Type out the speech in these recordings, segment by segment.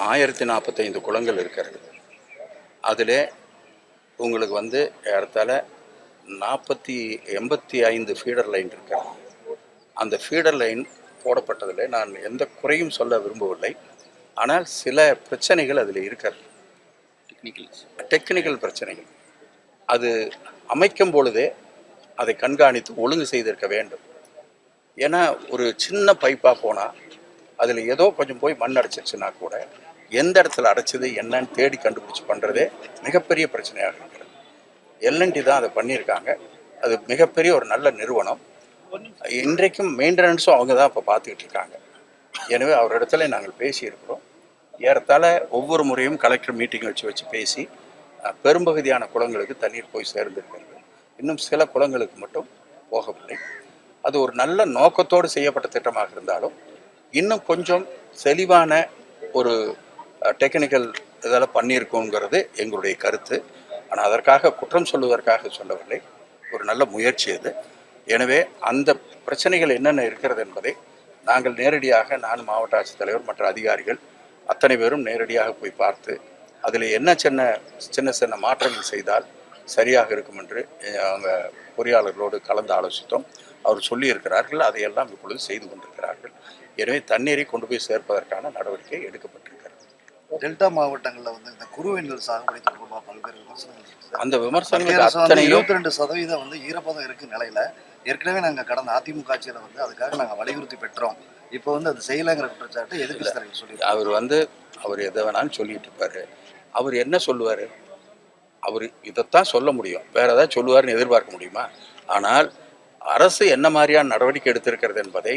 1045 குளங்கள் இருக்கிறது. அதில் உங்களுக்கு ஏறத்தாழ 85 ஃபீடர் லைன் இருக்கிறது. அந்த ஃபீடர் லைன் போடப்பட்டதில் நான் எந்த குறையும் சொல்ல விரும்பவில்லை. ஆனால் சில பிரச்சனைகள் அதில் இருக்கிறது, டெக்னிக்கல் பிரச்சனைகள். அது அமைக்கும் பொழுதே அதை கண்காணித்து ஒழுங்கு செய்திருக்க வேண்டும். ஏன்னா ஒரு சின்ன பைப்பாக போனால் அதில் ஏதோ கொஞ்சம் போய் மண் அடைச்சிருச்சுன்னா கூட எந்த இடத்துல அடைச்சது என்னன்னு தேடி கண்டுபிடிச்சி பண்ணுறதே மிகப்பெரிய பிரச்சனையாக இருக்கிறது. எல்என்டி தான் அதை பண்ணியிருக்காங்க. அது மிகப்பெரிய ஒரு நல்ல நிறுவனம். இன்றைக்கும் மெயின்டெனன்ஸும் அவங்க தான் இப்போ பார்த்துக்கிட்டு இருக்காங்க. எனவே அவரிடத்துல நாங்கள் பேசியிருக்கிறோம். ஏறத்தாழ ஒவ்வொரு முறையும் கலெக்டர் மீட்டிங் வச்சு பேசி பெரும்பகுதியான குளங்களுக்கு தண்ணீர் போய் சேர்ந்திருக்கிறது. இன்னும் சில குளங்களுக்கு மட்டும் போகவில்லை. அது ஒரு நல்ல நோக்கத்தோடு செய்யப்பட்ட திட்டமாக இருந்தாலும் இன்னும் கொஞ்சம் தெளிவான ஒரு டெக்னிக்கல் இதெல்லாம் பண்ணியிருக்கோங்கிறது எங்களுடைய கருத்து. ஆனால் அதற்காக குற்றம் சொல்வதற்காக சொல்லவில்லை. ஒரு நல்ல முயற்சி அது. எனவே அந்த பிரச்சனைகள் என்னென்ன இருக்கிறது என்பதை நாங்கள் நேரடியாக, நான் மாவட்ட ஆட்சித்தலைவர் மற்ற அதிகாரிகள் அத்தனை பேரும் நேரடியாக போய் பார்த்து அதில் என்ன சின்ன சின்ன மாற்றங்கள் செய்தால் சரியாக இருக்கும் என்று அவங்க பொறியாளர்களோடு கலந்து ஆலோசித்தோம். அவர் சொல்லியிருக்கிறார்கள். அதையெல்லாம் இப்பொழுது செய்து கொண்டிருக்கிறார்கள். எனவே தண்ணீரை கொண்டு போய் சேர்ப்பதற்கான நடவடிக்கை எடுக்கப்பட்டிருக்கிறது. டெல்டா மாவட்டங்களில் இந்த குறுவைநெல் சாகுபடி தொடர்பாக பல்வேறு விமர்சனங்கள். அந்த விமர்சனங்கள் அத்தனையும் 22% ஈரப்பதம் இருக்கு நிலையில ஏற்கனவே நாங்கள் கடந்த அதிமுக ஆட்சியில் அதுக்காக நாங்கள் வலியுறுத்தி பெற்றோம். இப்போ அது செய்யலைங்கிற குற்றச்சாட்டு எதிர்க்கட்சி சொல்லி அவர் எதை வேணாலும் சொல்லிட்டு இருப்பாரு. அவர் என்ன சொல்லுவார்? அவர் இதைத்தான் சொல்ல முடியும். வேற ஏதாவது சொல்லுவார்னு எதிர்பார்க்க முடியுமா? ஆனால் அரசு என்ன மாதிரியான நடவடிக்கை எடுத்திருக்கிறது என்பதை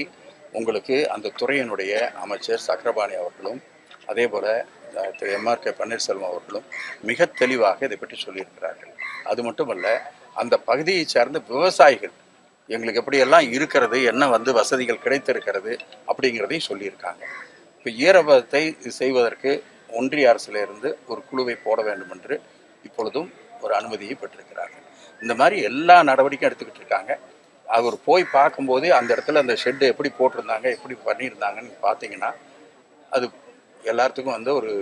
உங்களுக்கு அந்த துறையினுடைய அமைச்சர் சக்கரபாணி அவர்களும் அதே போல திரு MRK பன்னீர்செல்வம் அவர்களும் மிக தெளிவாக இதை பற்றி சொல்லியிருக்கிறார்கள். அது மட்டுமல்ல, அந்த பகுதியை சார்ந்த விவசாயிகள் எங்களுக்கு எப்படியெல்லாம் இருக்கிறது, என்ன வசதிகள் கிடைத்திருக்கிறது அப்படிங்கிறதையும் சொல்லியிருக்காங்க. இப்போ ஈரப்பதத்தை செய்வதற்கு ஒன்றிய அரசிலிருந்து ஒரு குழுவை போட வேண்டும் என்று இப்பொழுதும் ஒரு அனுமதியை பெற்றிருக்கிறார்கள். இந்த மாதிரி எல்லா நடவடிக்கையும் எடுத்துக்கிட்டு இருக்காங்க. அவர் போய் பார்க்கும்போதே அந்த இடத்துல அந்த ஷெட்டு எப்படி போட்டிருந்தாங்க, எப்படி பண்ணியிருந்தாங்கன்னு பார்த்தீங்கன்னா அது எல்லாத்துக்கும் ஒரு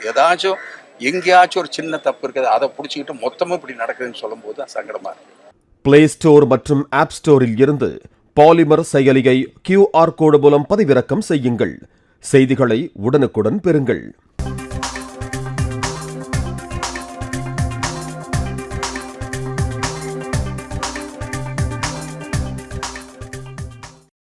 ஏதாச்சும் எங்கேயாச்சும் ஒரு சின்ன தப்பு இருக்குது, அதை பிடிச்சிக்கிட்டு மொத்தமாக இப்படி நடக்குதுன்னு சொல்லும்போது தான் சங்கடமாக இருக்குது. பிளே ஸ்டோர் மற்றும் ஆப் ஸ்டோரில் இருந்து பாலிமர் செயலியை QR கோடு மூலம் பதிவிறக்கம் செய்யுங்கள். செய்திகளை உடனுக்குடன் பெறுங்கள்.